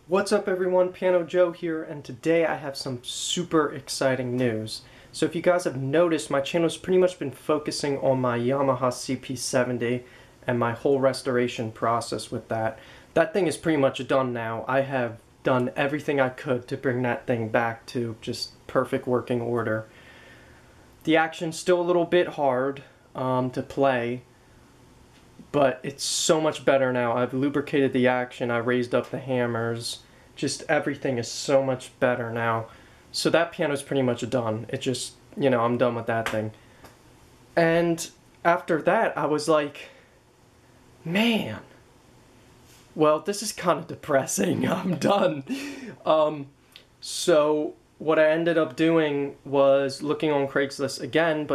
What's up everyone, Piano Joe here, and today I have some super exciting news. So if you guys have noticed, my channel's pretty much been focusing on my Yamaha CP-80 and my whole restoration process with that. That thing is pretty much done now. I have done everything I could to bring that thing back to just perfect working order. The action's still a little bit hard to play, but it's so much better now. I've lubricated the action, I raised up the hammers, just everything is so much better now. So that piano's pretty much done. It just, I'm done with that thing. And after that, I was like, man, well, this is kind of depressing. I'm done. So what I ended up doing was looking on Craigslist again,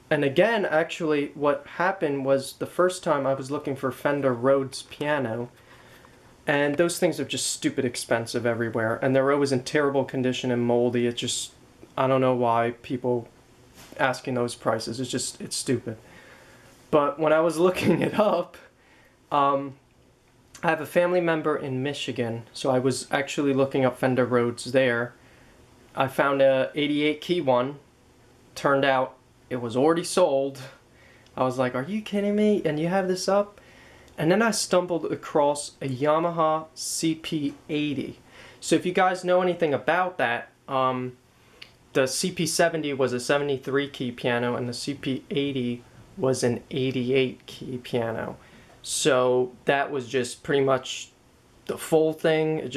and again, actually, what happened was the first time I was looking for Fender Rhodes piano, and those things are just stupid expensive everywhere, and they're always in terrible condition and moldy. It just, I don't know why people asking those prices. It's stupid. But when I was looking it up, I have a family member in Michigan, so I was actually looking up Fender Rhodes there. I found a 88 key one. Turned out it was already sold. I was like, are you kidding me? And you have this up? And then I stumbled across a Yamaha CP-80. So if you guys know anything about that, the CP-70 was a 73 key piano and the CP-80 was an 88 key piano. So that was just pretty much the full thing.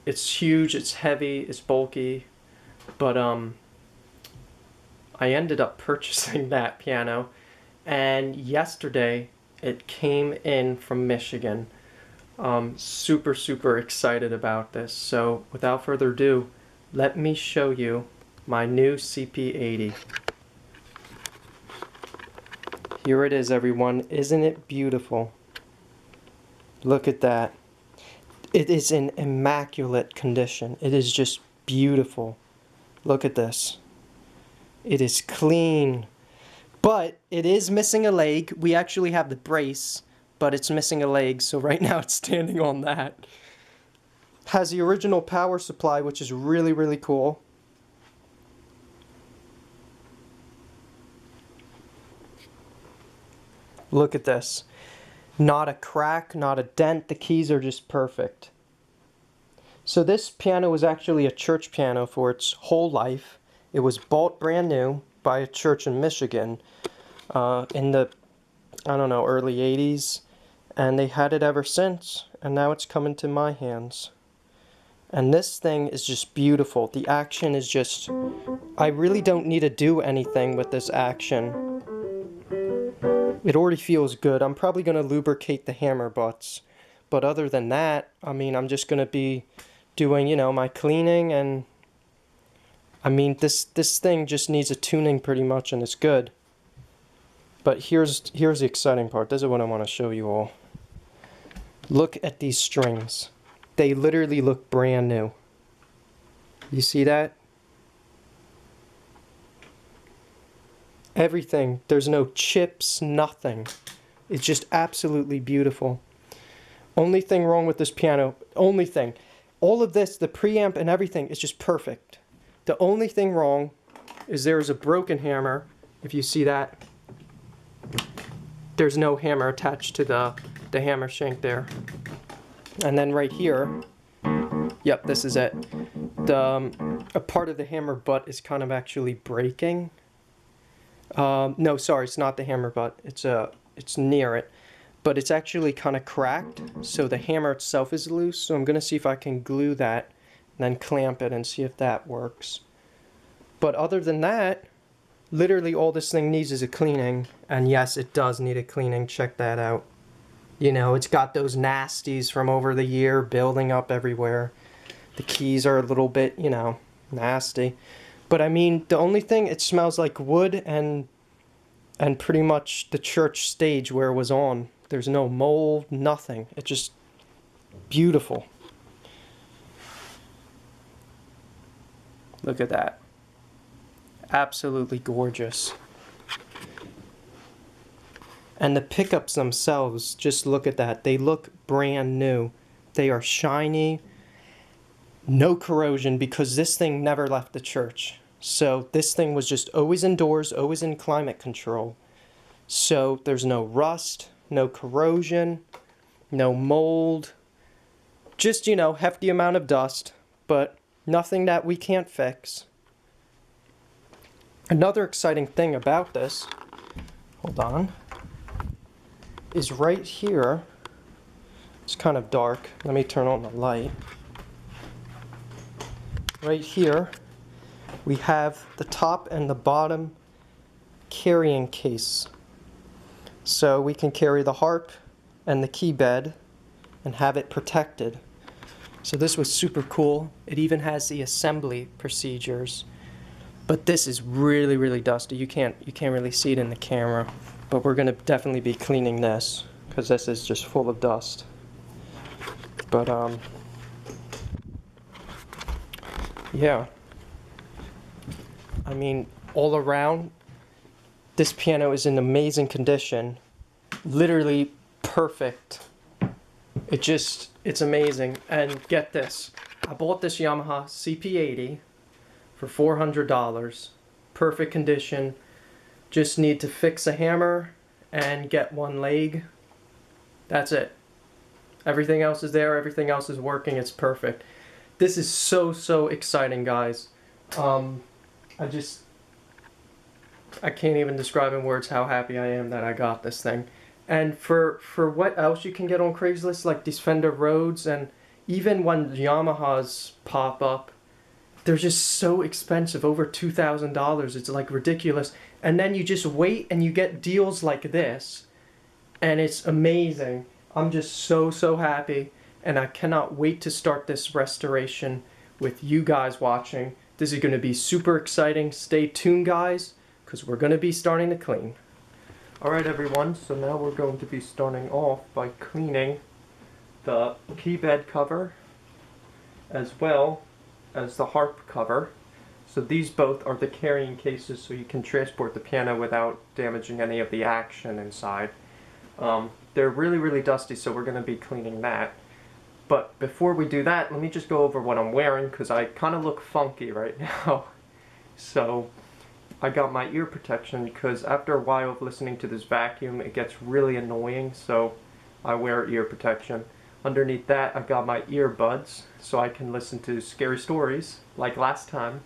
It's huge, it's heavy, it's bulky, but I ended up purchasing that piano, and yesterday it came in from Michigan. Super excited about this. So without further ado, let me show you my new CP-80. Here it is, everyone. Isn't it beautiful? Look at that. It is in immaculate condition. It is just beautiful. Look at this. It is clean, but it is missing a leg. We actually have the brace, but it's missing a leg, so right now it's standing on that. Has the original power supply, which is really cool. Look at this. Not a crack, not a dent. The keys are just perfect. So this piano was actually a church piano for its whole life. It was bought brand new by a church in Michigan in the, I don't know, early 80s. And they had it ever since. And now it's coming to my hands. And this thing is just beautiful. The action is just, I really don't need to do anything with this action. It already feels good. I'm probably going to lubricate the hammer butts. But other than that, I mean, I'm just going to be doing, my cleaning, and I mean, this thing just needs a tuning pretty much, and it's good. But here's the exciting part. This is what I want to show you all. Look at these strings. They literally look brand new. You see that? Everything. There's no chips, nothing. It's just absolutely beautiful. Only thing wrong with this piano, only thing. All of this, the preamp and everything is just perfect. The only thing wrong is there's a broken hammer. If you see that, there's no hammer attached to the hammer shank there. And then right here, yep, this is it. A part of the hammer butt is kind of actually breaking. No, sorry, it's not the hammer butt. It's near it. But it's actually kind of cracked, so the hammer itself is loose. So I'm going to see if I can glue that, and then clamp it and see if that works. But other than that, literally all this thing needs is a cleaning. And yes, it does need a cleaning. Check that out. It's got those nasties from over the year building up everywhere. The keys are a little bit, nasty. But I mean, the only thing, it smells like wood and pretty much the church stage where it was on. There's no mold, nothing. It's just beautiful. Look at that. Absolutely gorgeous. And the pickups themselves, just look at that. They look brand new. They are shiny. no corrosion, because this thing never left the church. So this thing was just always indoors, always in climate control. So there's no rust, no corrosion, no mold, just, you know, hefty amount of dust, but nothing that we can't fix. Another exciting thing about this, hold on, is right here. It's kind of dark. Let me turn on the light. Right here, we have the top and the bottom carrying case. So we can carry the harp and the key bed and have it protected. So this was super cool. It even has the assembly procedures. But this is really, really dusty. You can't really see it in the camera. But we're gonna definitely be cleaning this because this is just full of dust. But yeah. I mean, all around, this piano is in amazing condition. Literally perfect. It's amazing. And get this, I bought this Yamaha CP-80 for $400. Perfect condition. Just need to fix a hammer and get one leg. That's it. Everything else is there, everything else is working, it's perfect. This is so exciting, guys. I can't even describe in words how happy I am that I got this thing. And for what else you can get on Craigslist, like these Fender Rhodes, and even when Yamahas pop up, they're just so expensive, over $2,000. It's like ridiculous. And then you just wait and you get deals like this, and it's amazing. I'm just so happy, and I cannot wait to start this restoration with you guys watching. This is going to be super exciting. Stay tuned, guys, because we're going to be starting to clean. Alright everyone, so now we're going to be starting off by cleaning the key bed cover as well as the harp cover. So these both are the carrying cases, so you can transport the piano without damaging any of the action inside. They're really dusty, so we're going to be cleaning that. But before we do that, let me just go over what I'm wearing, because I kind of look funky right now. So I got my ear protection because after a while of listening to this vacuum, it gets really annoying, so I wear ear protection. Underneath that, I got my earbuds so I can listen to scary stories like last time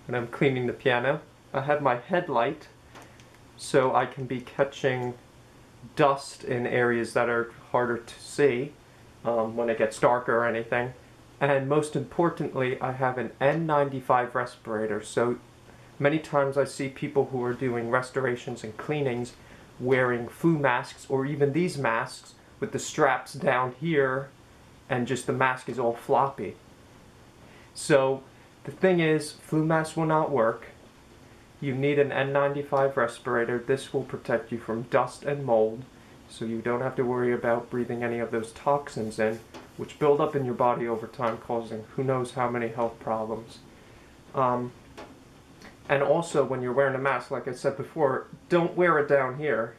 when I'm cleaning the piano. I have my headlight so I can be catching dust in areas that are harder to see when it gets darker or anything. And most importantly, I have an N95 respirator. So many times I see people who are doing restorations and cleanings wearing flu masks, or even these masks with the straps down here and just the mask is all floppy. So the thing is, flu masks will not work. You need an N95 respirator. This will protect you from dust and mold, so you don't have to worry about breathing any of those toxins in, which build up in your body over time, causing who knows how many health problems. And also, when you're wearing a mask, like I said before, don't wear it down here.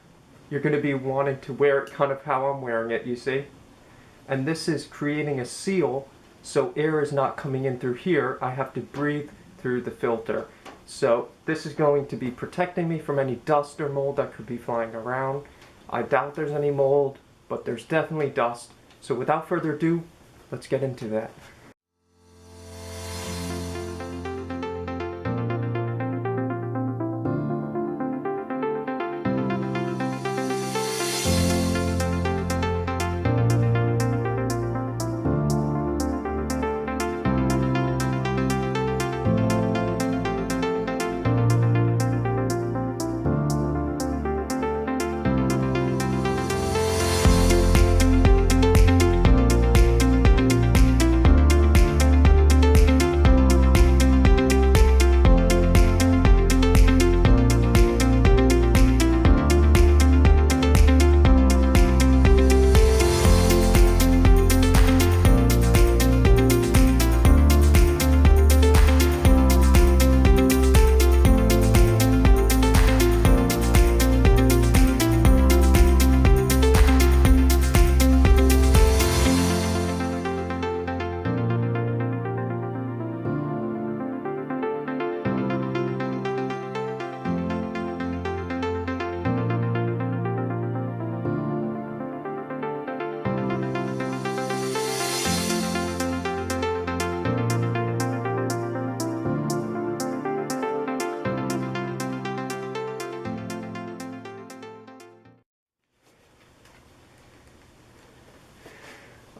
You're going to be wanting to wear it kind of how I'm wearing it, you see? And this is creating a seal, so air is not coming in through here. I have to breathe through the filter. So this is going to be protecting me from any dust or mold that could be flying around. I doubt there's any mold, but there's definitely dust. So without further ado, let's get into that.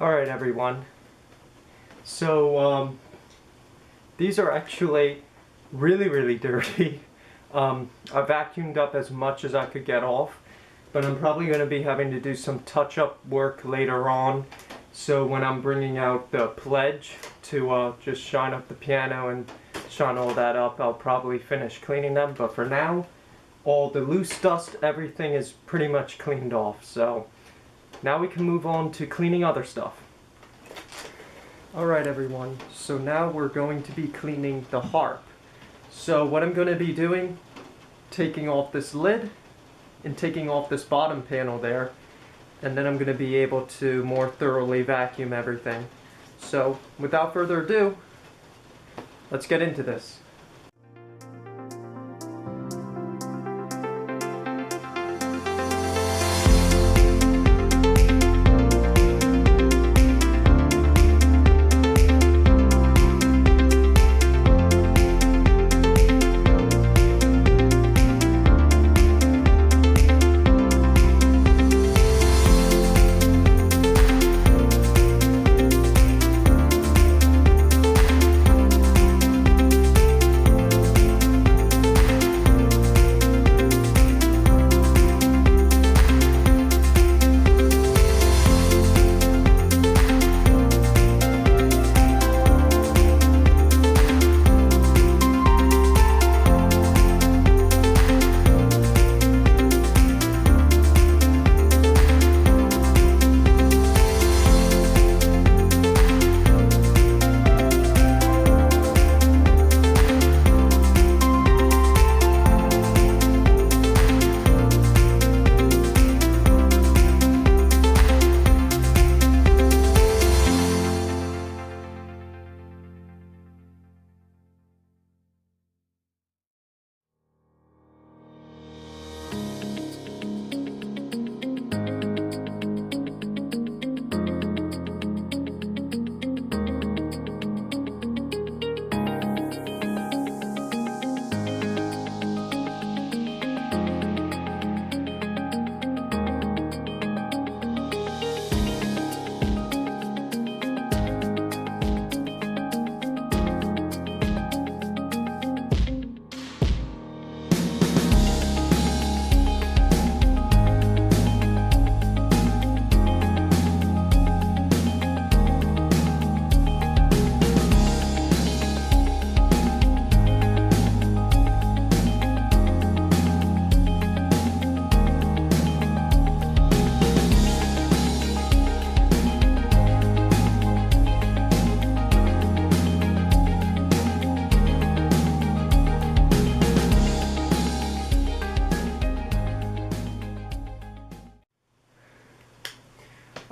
Alright everyone, so these are actually really dirty. I vacuumed up as much as I could get off, but I'm probably going to be having to do some touch-up work later on. So when I'm bringing out the pledge to just shine up the piano and shine all that up, I'll probably finish cleaning them. But for now, all the loose dust, everything is pretty much cleaned off. So now we can move on to cleaning other stuff. Alright everyone, so now we're going to be cleaning the harp. So what I'm going to be doing, taking off this lid and taking off this bottom panel there, and then I'm going to be able to more thoroughly vacuum everything. So without further ado, let's get into this.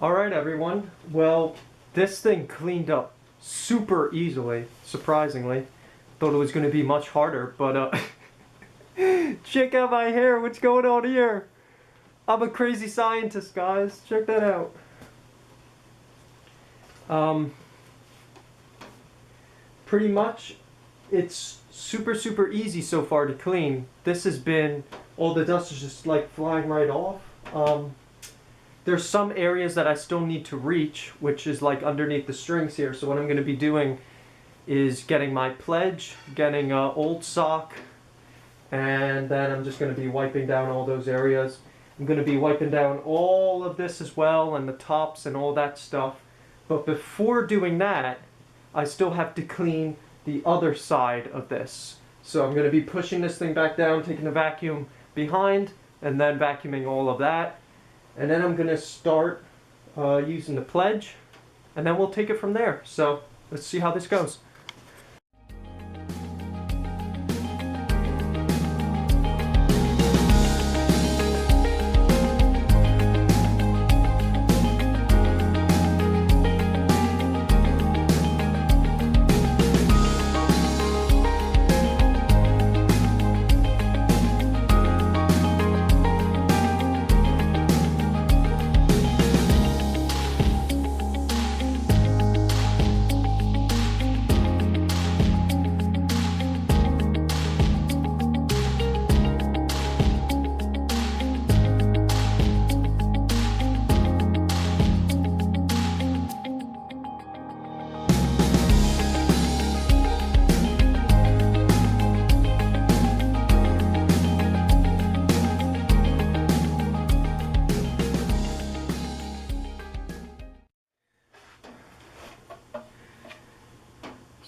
Alright everyone, well, this thing cleaned up super easily, surprisingly. Thought it was going to be much harder, but check out my hair, what's going on here? I'm a crazy scientist, guys, check that out. Pretty much, it's super easy so far to clean. This has been, all the dust is just like flying right off. There's some areas that I still need to reach, which is like underneath the strings here. So what I'm going to be doing is getting my pledge, getting an old sock, and then I'm just going to be wiping down all those areas. I'm going to be wiping down all of this as well, and the tops and all that stuff. But before doing that, I still have to clean the other side of this. So I'm going to be pushing this thing back down, taking the vacuum behind, and then vacuuming all of that. And then I'm going to start using the pledge, and then we'll take it from there. So let's see how this goes.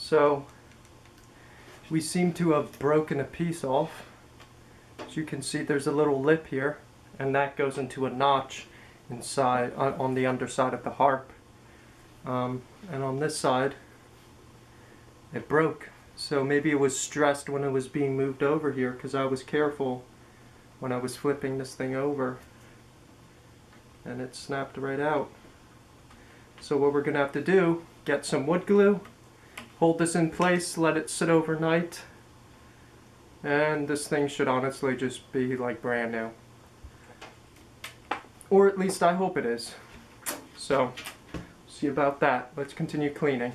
So we seem to have broken a piece off. As you can see, there's a little lip here, and that goes into a notch inside on the underside of the harp. And on this side, it broke. So maybe it was stressed when it was being moved over here, because I was careful when I was flipping this thing over, and it snapped right out. So what we're gonna have to do, get some wood glue, hold this in place, let it sit overnight, and this thing should honestly just be like brand new. Or at least I hope it is. So, see about that. Let's continue cleaning.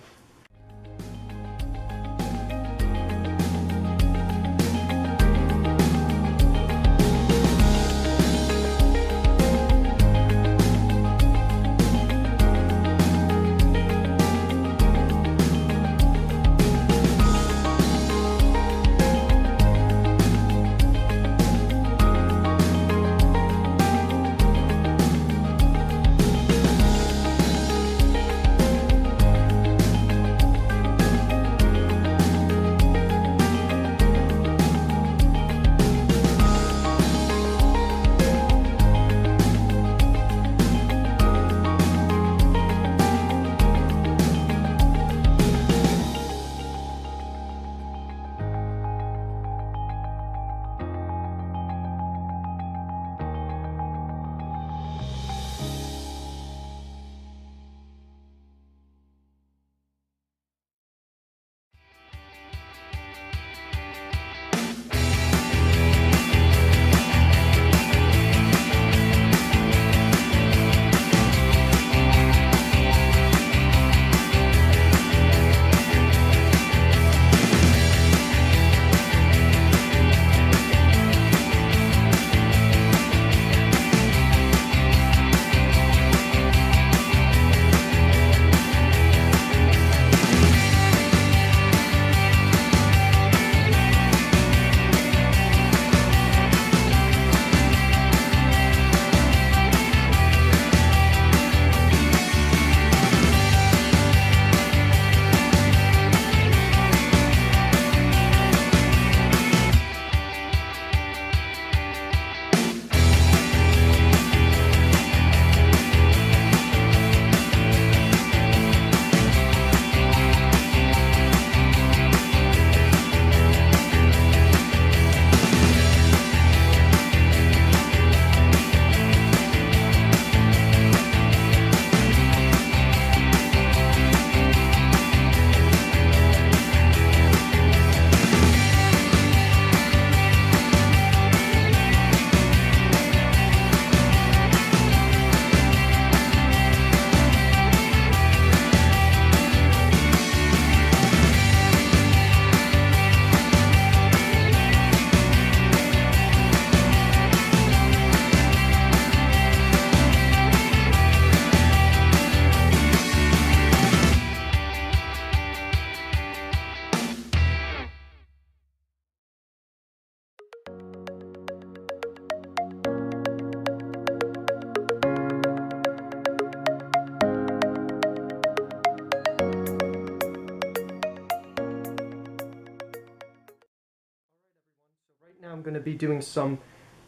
Now I'm going to be doing some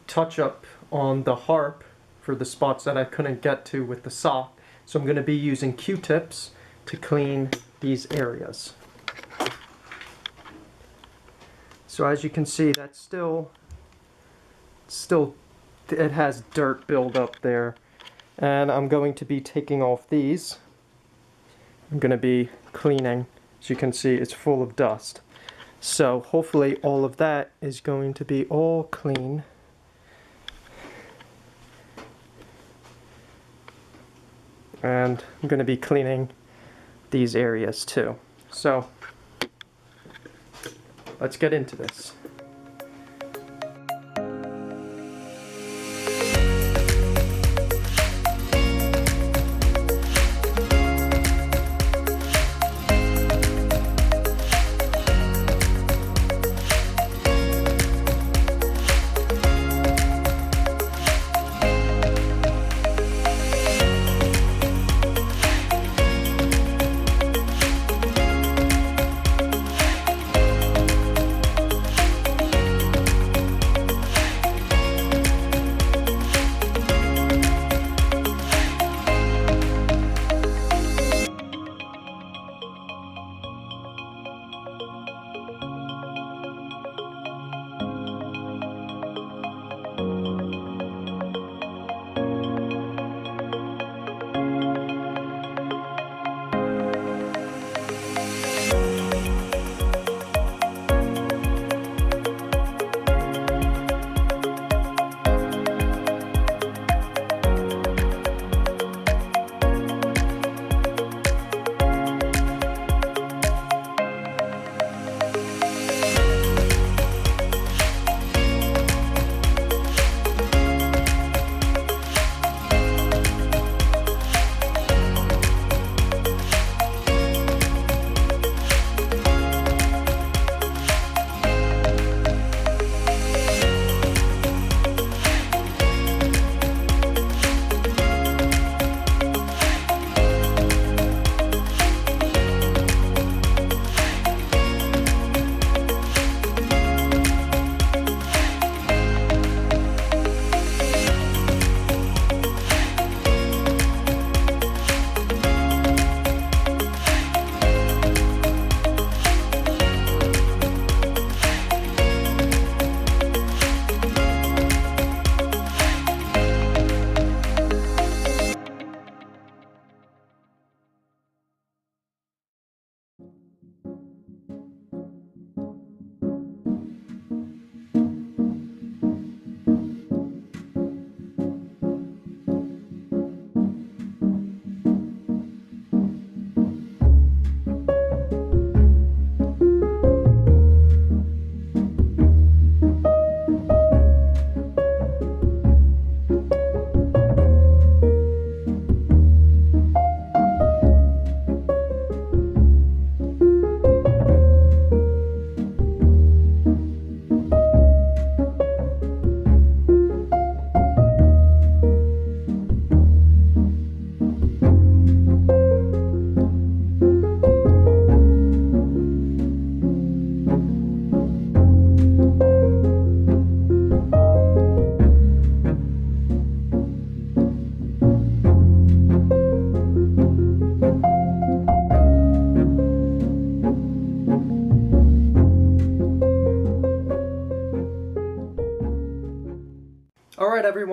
touch-up on the harp for the spots that I couldn't get to with the saw. So I'm going to be using Q-tips to clean these areas. So as you can see, that's still it has dirt buildup there. And I'm going to be taking off these. I'm going to be cleaning. As you can see, it's full of dust. So hopefully all of that is going to be all clean. And I'm going to be cleaning these areas too. So let's get into this.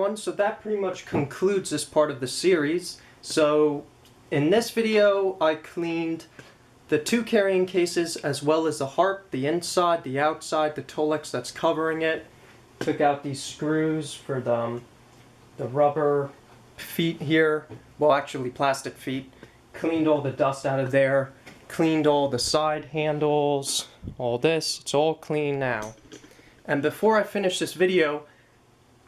everyone, so that pretty much concludes this part of the series. So in this video I cleaned the 2 carrying cases as well as the harp, the inside, the outside, the Tolex that's covering it. Took out these screws for the rubber feet here, well actually plastic feet. Cleaned all the dust out of there, cleaned all the side handles, all this, it's all clean now. And before I finish this video,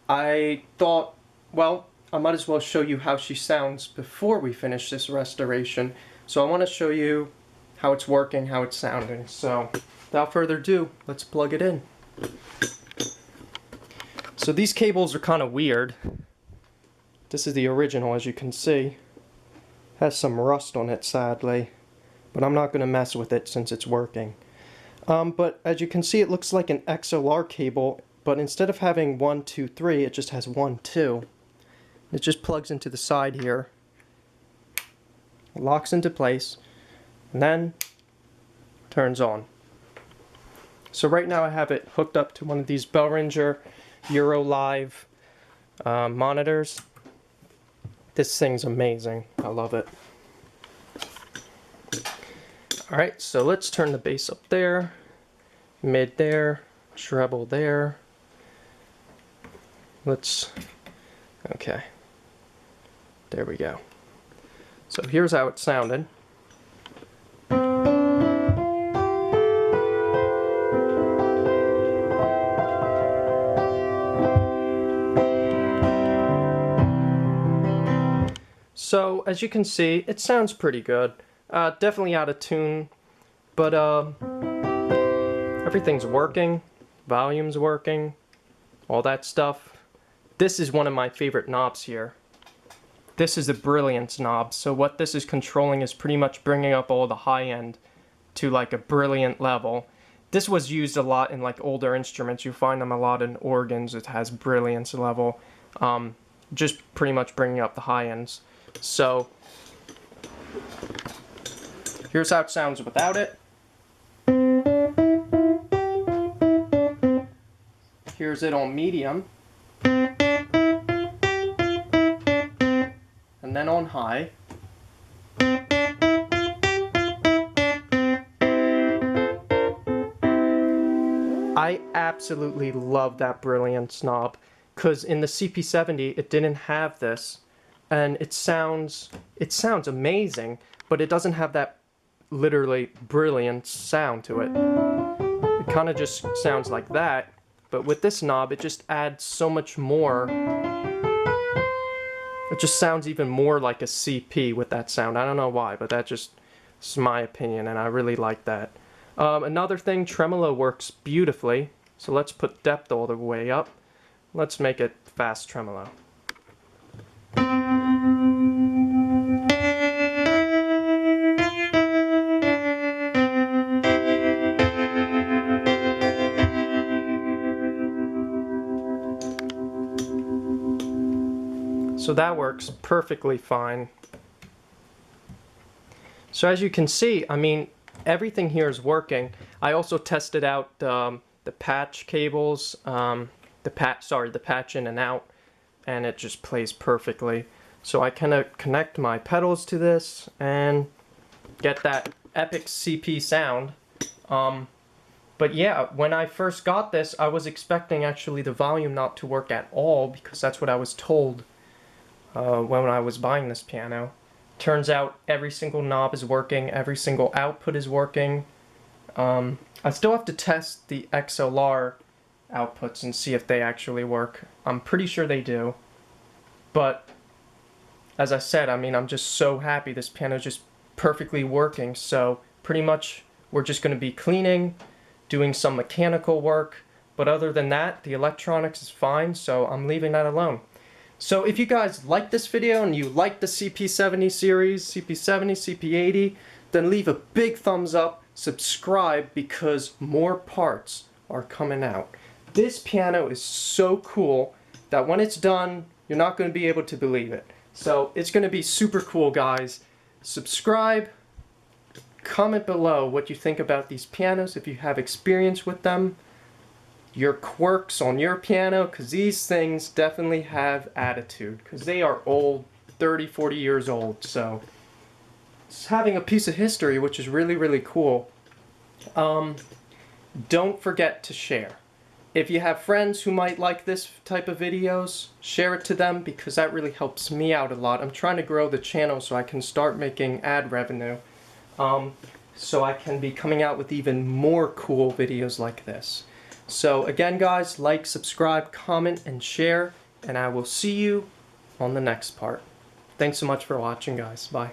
I thought, well, I might as well show you how she sounds before we finish this restoration. So I want to show you how it's working, how it's sounding. So without further ado, let's plug it in. So these cables are kind of weird. This is the original, as you can see. Has some rust on it, sadly, but I'm not going to mess with it since it's working. But as you can see, it looks like an XLR cable, but instead of having 1, 2, 3, it just has 1, 2. It just plugs into the side here, locks into place, and then turns on. So right now I have it hooked up to one of these Behringer Euro Live monitors. This thing's amazing. I love it. Alright, so let's turn the bass up there, mid there, treble there. Okay. There we go. So here's how it sounded. So as you can see, it sounds pretty good. Definitely out of tune, but everything's working, volume's working, all that stuff. This is one of my favorite knobs here. This is the brilliance knob, so what this is controlling is pretty much bringing up all the high end to like a brilliant level. This was used a lot in like older instruments. You find them a lot in organs. It has brilliance level, just pretty much bringing up the high ends. So here's how it sounds without it. Here's it on medium. And then on high. I absolutely love that brilliance knob, because in the CP-70 it didn't have this, and it sounds amazing, but it doesn't have that literally brilliant sound to it. It kind of just sounds like that, but with this knob it just adds so much more. It just sounds even more like a CP with that sound. I don't know why, but that just is my opinion, and I really like that. Another thing, tremolo works beautifully, so let's put depth all the way up. Let's make it fast tremolo. So that works perfectly fine. So as you can see, I mean, everything here is working. I also tested out the patch cables, the patch in and out, and it just plays perfectly. So I can connect my pedals to this and get that epic CP sound. But yeah, when I first got this, I was expecting actually the volume not to work at all, because that's what I was told when I was buying this piano. Turns out every single knob is working, every single output is working. I still have to test the XLR outputs and see if they actually work. I'm pretty sure they do. But as I said, I mean, I'm just so happy this piano is just perfectly working. So pretty much we're just going to be cleaning, doing some mechanical work. But other than that, the electronics is fine, so I'm leaving that alone. So if you guys like this video and you like the CP-70 series, CP-70, CP-80, then leave a big thumbs up, subscribe, because more parts are coming out. This piano is so cool that when it's done, you're not going to be able to believe it. So it's going to be super cool, guys. Subscribe, comment below what you think about these pianos, if you have experience with them. your quirks on your piano, because these things definitely have attitude, because they are old, 30, 40 years old. So it's having a piece of history, which is really, really cool. Don't forget to share. If you have friends who might like this type of videos, share it to them, because that really helps me out a lot. I'm trying to grow the channel so I can start making ad revenue. So I can be coming out with even more cool videos like this. So again, guys, like, subscribe, comment, and share, and I will see you on the next part. Thanks so much for watching, guys. Bye.